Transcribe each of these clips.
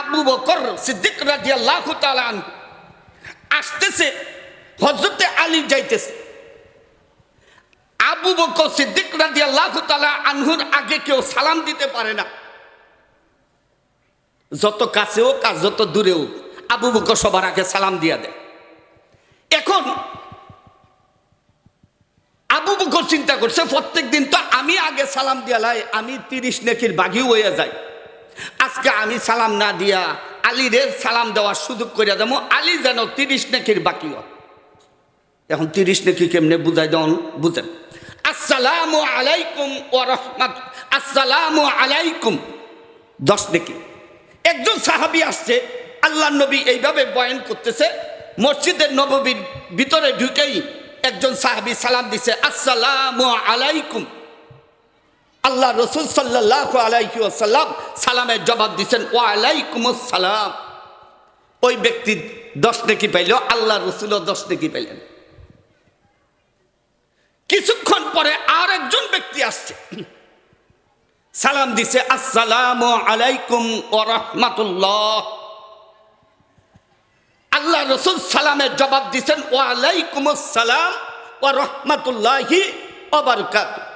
আবু বকর সিদ্দিক রাদিয়াল্লাহু তাআলা আনহু আসতেছে, হযরতে আলী যাইতেছে। আবু বকর সিদ্দিক রাদিয়াল্লাহু তাআলা আনহুর আগে কেউ সালাম দিতে পারে না, যত কাছে হোক আর যত দূরে হোক আবু বকর সবার আগে সালাম দিয়া দেয়। এখন আবু বকর চিন্তা করছে, প্রত্যেক দিন তো আমি আগে সালাম দিয়ালাই, আমি 30 নেকির বাগি হয়ে যাই, আজকে আমি সালাম না দিয়া আলীরে সালাম দেওয়ার সুযোগ করে দেবো, আলী যেন 30 নেকির বাকি হয়। এখন 30 নেকি কেমনে বুঝাই দেন, বুঝেন। আসসালামু আলাইকুম ওয়া রাহমাত, আসসালামু আলাইকুম 10 নেকি। একজন সাহাবী আসছে, আল্লাহর নবী এইভাবে বয়ান করতেছে, মসজিদের নববীর ভিতরে ঢুকেই একজন সাহাবী সালাম দিছে, আসসালামু আলাইকুম। আল্লাহ রসুল সাল্লাল্লাহু আলাইহি ওয়াসাল্লাম সালামের জবাব দিচ্ছেন, ওয়া আলাইকুমুস সালাম। ওই ব্যক্তি 10 নেকি পাইল, আল্লাহ রসুলও 10 নেকি পাইলেন। কিছুক্ষণ পরে আর একজন ব্যক্তি আসছে, সালাম দিছে, আসসালামু আলাইকুম ওয়া রাহমাতুল্লাহ। আল্লাহ রসুল সালামের জবাব দিচ্ছেন, ওয়া আলাইকুমুস সালাম ওয়া রাহমাতুল্লাহি ওয়া বারাকাতুহু।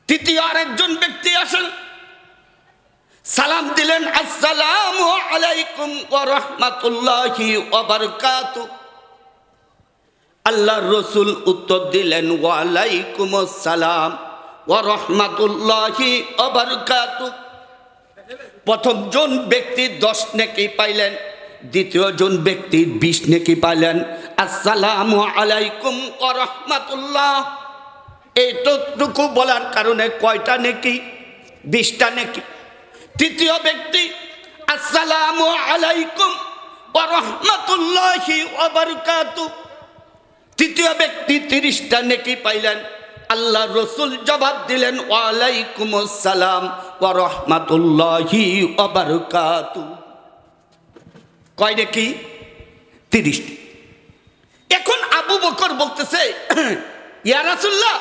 তৃতীয় আরেকজন ব্যক্তি আসেন, সালাম দিলেন, আসসালামু আলাইকুম ওয়া রাহমাতুল্লাহি ওয়া বারাকাতুহু। আল্লাহর রসুল উত্তর দিলেন, ওয়া আলাইকুমুস সালাম ওয়া রাহমাতুল্লাহি ওয়া বারাকাতুহু। প্রথম জন ব্যক্তি 10 নেকি পাইলেন, দ্বিতীয় জন ব্যক্তি 20 নেকি পাইলেন। আসসালামু আলাইকুম ওয়া রাহমাতুল্লাহ, এইটুকু বলার কারণে কয়টা নেকি? 20টা নেকি। তৃতীয় ব্যক্তি, আসসালামু আলাইকুম ওয়া রাহমাতুল্লাহি ওয়া বারাকাতুহু। তৃতীয় ব্যক্তি 30টা নেকি পাইলেন। আল্লাহ রসুল জবাব দিলেন, ওয়া আলাইকুমুস সালাম ওয়া রাহমাতুল্লাহি ওয়া বারাকাতুহু। কয় নেকি? 30টি। এখন আবু বকর বলতেছে, ইয়া রাসূলুল্লাহ,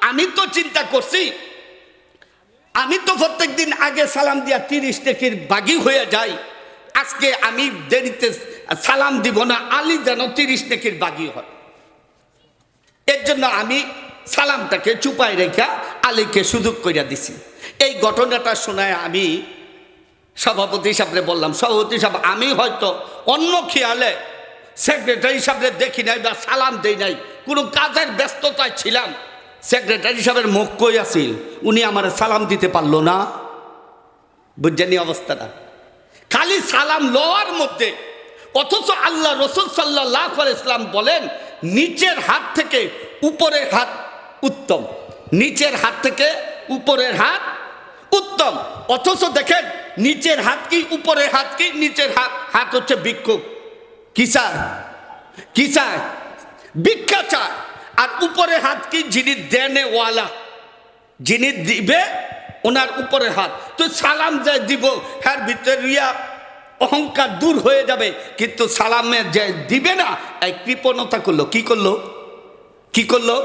আমি তো চিন্তা করছি, আমি তো প্রত্যেক দিন আগে সালাম দিয়া 30 নেকির বাগি হয়ে যাই, আজকে আমি দেরিতে সালাম দিব না, আলী যেন 30 নেকির বাগি হয়। এর জন্য আমি সালামটাকে চুপাই রেখা আলীকে সুযোগ করে দিছি। এই ঘটনাটা শোনায় আমি সভাপতি সাহেবরে বললাম, সভাপতি সাহেব, আমি হয়তো অন্য খেয়ালে সেক্রেটারি সাহেবরে দেখি নাই বা সালাম দেই নাই, কোনো কাজের ব্যস্ততায় ছিলাম, সেক্রেটারি সাহেবের মুখ কই আছিল, উনি আমার সালাম দিতে পারলো না। বুঝছেন অবস্থাটা? খালি সালাম লওয়ার মধ্যে, অথচ আল্লাহ রসুল সাল্লাল্লাহু আলাইহি ওয়াসাল্লাম বলেন, নিচের হাত থেকে উপরের হাত উত্তম, নিচের হাত থেকে উপরের হাত উত্তম। অথচ দেখেন, নিচের হাত কি উপরের হাত কি? নিচের হাত, হাত হচ্ছে ভিক্ষুক, কি চায়? কি চায়? ভিক্ষা চায়। আর উপরের হাত কি? যিনি দেনে ওয়ালা, যিনি দিবে ওনার উপরের হাত। তো সালাম যে দিব, হ্যার ভিতরে অহংকার দূর হয়ে যাবে, কিন্তু সালামে যে দিবে না, এই কৃপণতা করলো। কি করলো? কি করলো?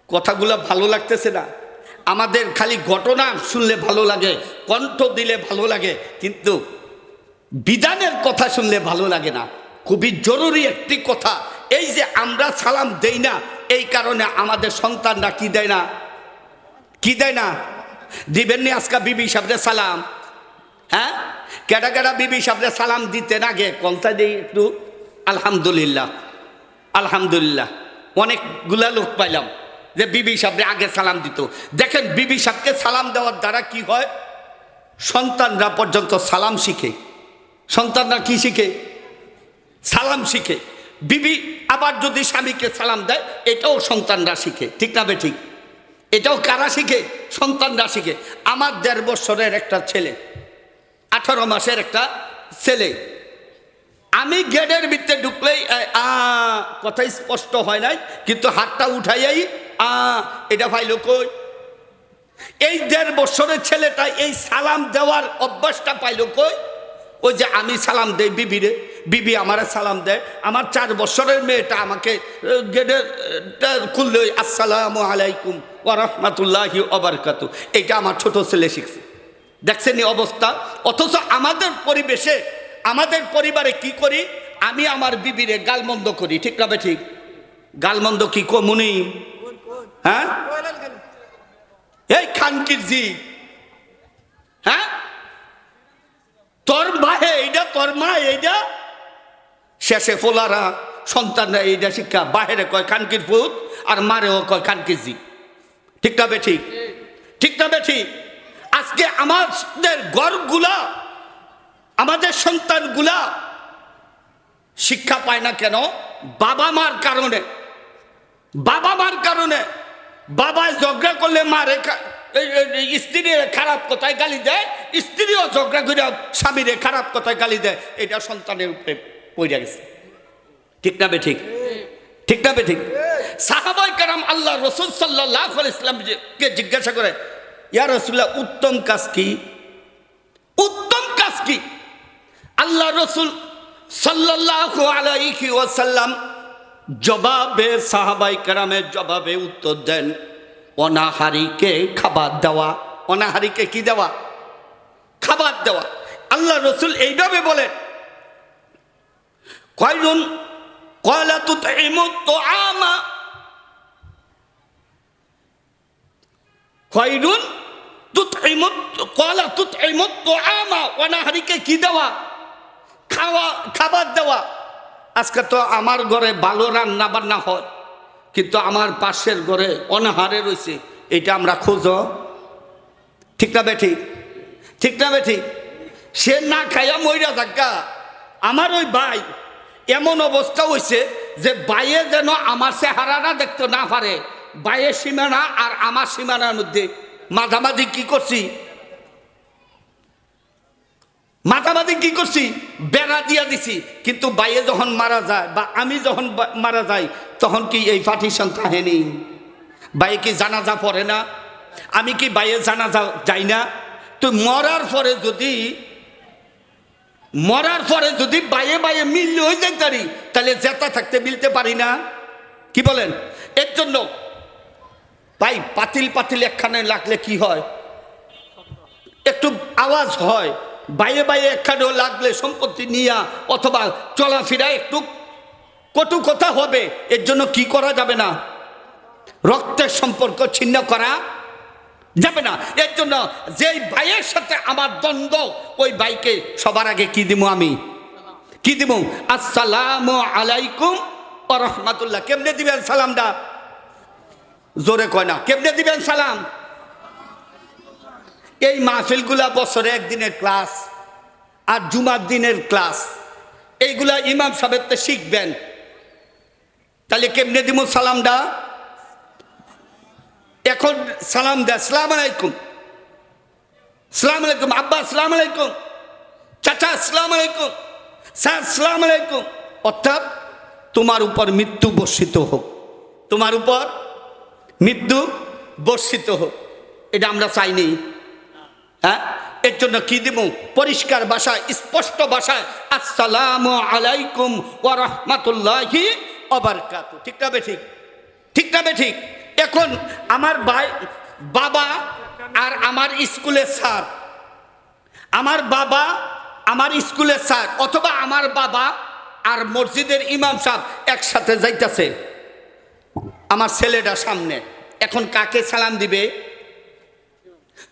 কথাগুলো ভালো লাগতেছে না আমাদের? খালি ঘটনা শুনলে ভালো লাগে, কণ্ঠ দিলে ভালো লাগে, কিন্তু বিধানের কথা শুনলে ভালো লাগে না। খুবই জরুরি একটি কথা, এই যে আমরা সালাম দেই না, এই কারণে আমাদের সন্তানরা কি দেয় না? কি দেয় না? দিবেননি আজকে বিবি সাহেবদের সালাম? হ্যাঁ, কেডা কেডা বিবি সাহেবদের সালাম দিতে না গে কোনটা দিই একটু? আলহামদুলিল্লাহ, আলহামদুলিল্লাহ। অনেকগুলা লোক পাইলাম যে বিবি সাহেবরে আগে সালাম দিত। দেখেন, বিবি সাহেবকে সালাম দেওয়ার দ্বারা কি হয়? সন্তানরা পর্যন্ত সালাম শিখে। সন্তানরা কি শিখে? সালাম শিখে। বিবি আবার যদি স্বামীকে সালাম দেয়, এটাও সন্তানরা শিখে। ঠিক না বে ঠিক? এটাও কারা শিখে? সন্তানরা শিখে। আমার 1.5 বছরের একটা ছেলে, 18 মাসের একটা ছেলে, আমি গেটের ভিতরে ঢুকলেই কথা স্পষ্ট হয় নাই, কিন্তু হাতটা উঠাইয়াই এটা পাইলো কই? এই 1.5 বছরের ছেলেটা এই সালাম দেওয়ার অভ্যাসটা পাইলো কই? ওই যে আমি সালাম দেই বিবিরে, বিবি আমারে সালাম দেয়। আমার 4 বছরের মেয়েটা আমাকে গেটের খুললে আসসালামু আলাইকুম ওয়া রাহমাতুল্লাহি ওয়া বারাকাতুহু, এটা আমার ছোট ছেলে শিখছে। দেখছেন এই অবস্থা। অথচ আমাদের পরিবেশে, আমাদের পরিবারে কি করি, আমি আমার বিবিরে গালমন্দ করি, ঠিক না ঠিক? গালমন্দ কি কমুনি? হ্যাঁ, এই খানকির জি, হ্যাঁ, তোর ভাই এইটা, তোর মা এইটা। শেষে ফোলারা সন্তানরা এইটা শিক্ষা, বাহিরে কয় খানকির পুত আর মারেও কয় খানকির জি, ঠিক না ঠিক? ঠিক না ঠিক? আজকে আমাদের ঘরগুলা, আমাদের সন্তানগুলা শিক্ষা পায় না কেন? বাবা মার কারণে। বাবা মার কারণে। বাবায় ঝগড়া করলে মারে, স্ত্রীর খারাপ কথায় গালি দেয়, স্ত্রীও ঝগড়া করে স্বামীর খারাপ কথায় গালি দেয়। এটা সন্তানের উপরে পড়ে গেছে, ঠিক না ঠিক? ঠিক না ঠিক? সাহাবায়ে কেরাম আল্লাহ রাসূল সাল্লাল্লাহু আলাইহি ওয়াসাল্লামকে জিজ্ঞাসা করে, ইয়া রাসূলুল্লাহ, উত্তম কাজ কি? উত্তম কাজ কি? আল্লাহ রাসূল সাল্লাল্লাহু আলাইহি ওয়াসাল্লাম জবাবে, সাহাবায়ে কেরামের জবাবে উত্তর দেন, অনাহারীকে খাবার দেওয়া। অনাহারীকে কি দেওয়া? খাবার দেওয়া। আল্লাহ রাসূল এইভাবে বলেন, খায়রুন ক্বালা তুতঈমু তুআমা, খায়রুন তুতঈমু, ক্বালা তুতঈমু তুআমা, অনাহারীকে কি দেওয়া? খাওয়া, খাবার দেওয়া। আজকে তো আমার ঘরে ভালো রান্না বান্না হয়, কিন্তু আমার পাশের ঘরে অনাহারে রয়েছে, এটা আমরা খোঁজো, ঠিক না ঠিক? ঠিক না ঠিক? সে না খাইয়া মইরা থাকা। আমার ওই ভাই এমন অবস্থা হয়েছে যে বাইয়ে যেন আমার চেহারাটা দেখতে না পারে, বাইয়ের সীমানা আর আমার সীমানার মধ্যে মাঝামাঝি কি করছি? মাঝামাঝি কি করছি? বেড়া দিয়া দিছি। কিন্তু বাইয়ে যখন মারা যায় বা আমি যখন মারা যাই, তখন কি এই পার্টিশন থাকেনি? বাইয়ে কি জানাজা পড়ে না? আমি কি বাইয়ে জানাজা যাই না? তো মরার পরে যদি বাইয়ে বাইয়ে মিললে হয়ে যাই পারি, তাহলে জেতা থাকতে মিলতে পারি না? কি বলেন? এর জন্য ভাই পাতিল পাতিল একখানে লাগলে কি হয়? একটু আওয়াজ হয়। বাইরে বাইরে একখানেও লাগলে সম্পত্তি নিয়া অথবা চলাফেরা একটু কটু কথা হবে। এর জন্য কি করা যাবে না? রক্তের সম্পর্ক ছিন্ন করা যাবে না। এর জন্য যেই ভাইয়ের সাথে আমার দ্বন্দ্ব, ওই ভাইকে সবার আগে কি দিব? আমি কি দিব? আসসালামু আলাইকুম ওয়া রাহমাতুল্লাহ। কেমনে দিবেন সালামটা? জোরে কয় না। কেমনে দিবেন সালাম? এই মাহফিলগুলা বছরে একদিনের ক্লাস আর জুমার দিনের ক্লাস, এইগুলা ইমাম সাহেব তো শিখবেন। তাহলে কেমনে দিব সালামটা? এখন সালাম দেয়, আসসালামু আলাইকুম, আসসালামু আলাইকুম, আব্বা আসসালামু আলাইকুম, চাচা আসসালামু আলাইকুম, স্যার আসসালামু আলাইকুম। অর্থাৎ তোমার উপর মৃত্যু বর্ষিত হোক, তোমার উপর মৃত্যু বর্ষিত হোক। এটা আমরা চাইনি। হ্যাঁ, এর জন্য কি দিব? পরিষ্কার ভাষায়, স্পষ্ট ভাষায়, আসসালামু আলাইকুম ওয়া রাহমাতুল্লাহি ওয়া বারাকাতুহু। ঠিক না ঠিক? ঠিক না ঠিক? এখন আমার ভাই, বাবা আর আমার স্কুলের স্যার, আমার বাবা আমার স্কুলের স্যার, অথবা আমার বাবা আর মসজিদের ইমাম সাহেব একসাথে যাইতেছে, আমার ছেলেটা সামনে। এখন কাকে সালাম দিবে?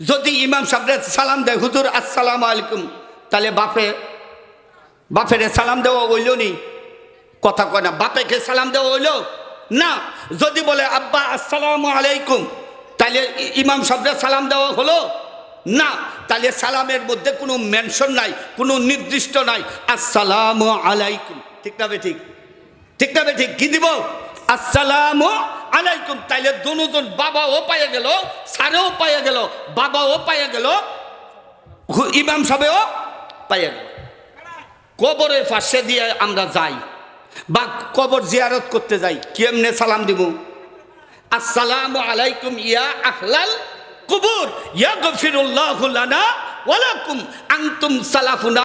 যদি ইমাম সাহেব সালাম দেয়, হুজুর আসসালামু আলাইকুম, তাহলে বাপের সালাম দেওয়া হইল নি? কথা কয় না। বাপেকে সালাম দেওয়া হইল না। যদি বলে আব্বা আসসালামু আলাইকুম, তাহলে ইমাম সাহেব সালাম দেওয়া হলো না। তাহলে সালামের মধ্যে কোনো মেনশন নাই, কোনো নির্দিষ্ট নাই, আসসালামু আলাইকুম। ঠিক না ঠিক? ঠিক না ঠিক? কি দিব? আসসালামু আলাইকুম। তাইলে দুজন, বাবাও পাইয়া গেল, স্যারেও পাইয়া গেল, বাবাও পাইয়া গেল, ইমাম সাহেবও পাইয়া গেল। কবরের পাশে দিয়ে আমরা যাই বা কবর জিয়ারত করতে যাই, কেমনে সালাম দিব? আসসালামু আলাইকুম ইয়া আহলাল কুবুর ইয়াগফিরুল্লাহু লানা ওয়া লাকুম আনতুম সালাফুনা।